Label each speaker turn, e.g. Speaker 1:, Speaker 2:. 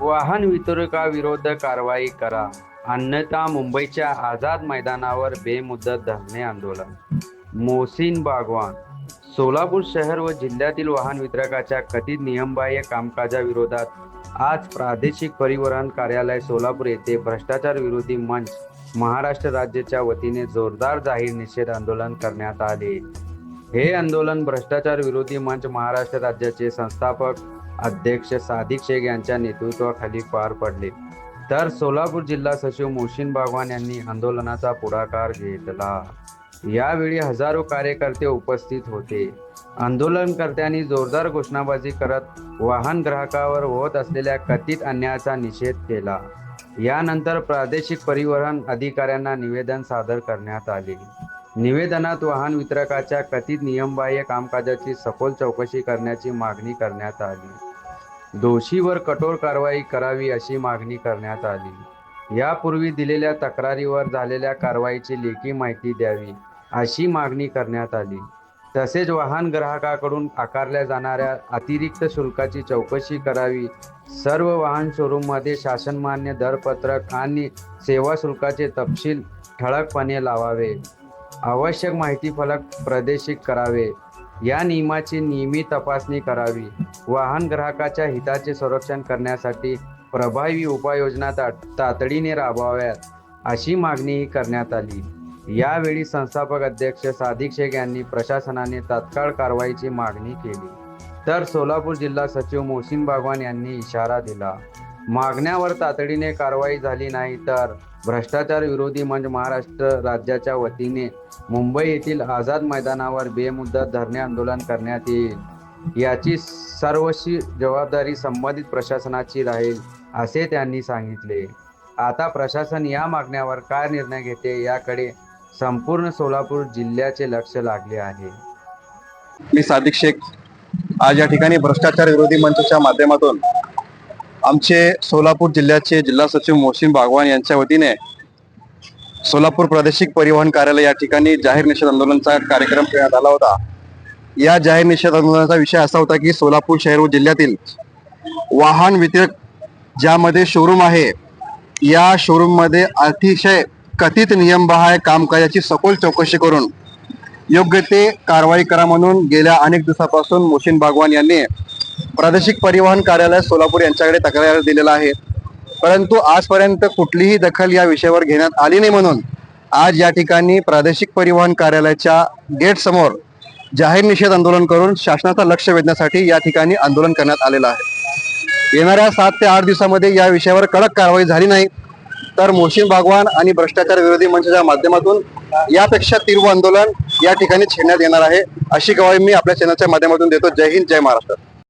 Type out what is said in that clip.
Speaker 1: वाहन विरोधात कारवाई करा, अन्यथा मुंबईच्या आझाद मैदानावर बेमुदत धरणे आंदोलन. मोहसिन बागवान. सोलापूर शहर व जिल्ह्यातील वाहन वितरकाच्या कथित नियमबाह्य कामकाजाविरोधात आज प्रादेशिक परिवहन कार्यालय सोलापूर येथे भ्रष्टाचार विरोधी मंच महाराष्ट्र राज्याच्या वतीने जोरदार जाहीर निषेध आंदोलन करण्यात आले. हे आंदोलन भ्रष्टाचार विरोधी मंच महाराष्ट्र राज्याचे संस्थापक अध्यक्ष सादिक शेख यांच्या नेतृत्वाखाली पार पडले. तर सोलापूर जिल्हा सचिव मोहसिन बागवान यांनी आंदोलनाचा पुढाकार घेतला. यावेळी हजारो कार्यकर्ते उपस्थित होते. आंदोलनकर्त्यांनी जोरदार घोषणाबाजी करत वाहन ग्राहकावर होत असलेल्या कथित अन्यायाचा निषेध केला. यानंतर प्रादेशिक परिवहन अधिकाऱ्यांना निवेदन सादर करण्यात आले. निवेदनात वाहन वितरकाच्या कथित नियमबाह्य कामकाजाची सखोल चौकशी करण्याची मागणी करण्यात आली. दोषीवर कठोर कारवाई करावी अशी मागणी करण्यात आली. यापूर्वी दिलेल्या तक्रारीवर झालेल्या कारवाईची लेखी माहिती द्यावी अशी मागणी करण्यात आली. तसेच वाहन ग्राहकाकडून आकारल्या जाणाऱ्या अतिरिक्त शुल्काची चौकशी करावी. सर्व वाहन शोरूममध्ये शासनमान्य दरपत्रक आणि सेवा शुल्काचे तपशील ठळकपणे लावावे. आवश्यक माहिती फलक प्रदर्शित करावे. या नियमाची नियमित तपासणी करावी. वाहन ग्राहकाच्या हिताचे संरक्षण करण्यासाठी प्रभावी उपाययोजना तातडीने राबवाव्यात अशी मागणीही करण्यात आली. यावेळी संस्थापक अध्यक्ष सादिक शेख यांनी प्रशासनाने तात्काळ कारवाईची मागणी केली. तर सोलापूर जिल्हा सचिव मोहसिन बागवान यांनी इशारा दिला. मागण्यावर तातडीने कारवाई झाली नाही तर भ्रष्टाचार विरोधी मंच महाराष्ट्र राज्याच्या वतीने मुंबई येथील आझाद मैदानावर बेमुदत धरणे आंदोलन करण्यात येईल. याची सर्वस्वी जबाबदारी संबंधित प्रशासनाची राहील असे त्यांनी सांगितले. आता प्रशासन या मागण्यावर काय निर्णय घेते याकडे संपूर्ण सोलापूर जिल्ह्याचे लक्ष लागले आहे.
Speaker 2: मी सादिक शेख आज या ठिकाणी भ्रष्टाचार विरोधी मंचच्या माध्यमातून आमचे सोलापूर जिल्ह्याचे जिल्हा सचिव मोहसिन बागवान यांच्या वतीने सोलापूर प्रादेशिक परिवहन कार्यालय या ठिकाणी जाहीर निषेध आंदोलनाचा कार्यक्रम करण्यात आला होता. या जाहीर निषेध आंदोलनाचा विषय असा होता की सोलापूर शहर व जिल्ह्यातील वाहन वितरक ज्यामध्ये शोरूम आहे या शोरूम मध्ये अतिशय कथित नियमबाह्य कामकाजाची सखोल चौकशी करून योग्य ते कारवाई करा म्हणून गेल्या अनेक दिवसापासून मोहसिन बागवान यांनी प्रादेशिक परिवहन कार्यालय सोलापूर यांच्याकडे तक्रार दिलेला आहे. परंतु आजपर्यंत कुठलीही दखल या विषयावर घेण्यात आली नाही म्हणून आज या ठिकाणी प्रादेशिक परिवहन कार्यालयाच्या गेट समोर जाहीर निषेध आंदोलन करून शासनाचं लक्ष वेधण्यासाठी या ठिकाणी आंदोलन करण्यात आलेलं आहे. येणाऱ्या 7 ते 8 दिवसामध्ये या विषयावर कडक कारवाई झाली नाही तर मोहसिन बागवान आणि भ्रष्टाचार विरोधी मंचाच्या माध्यमातून यापेक्षा तीव्र आंदोलन या ठिकाणी छेडण्यात येणार आहे अशी ग्वाही मी आपल्या चॅनलच्या माध्यमातून देतो. जय हिंद, जय महाराष्ट्र.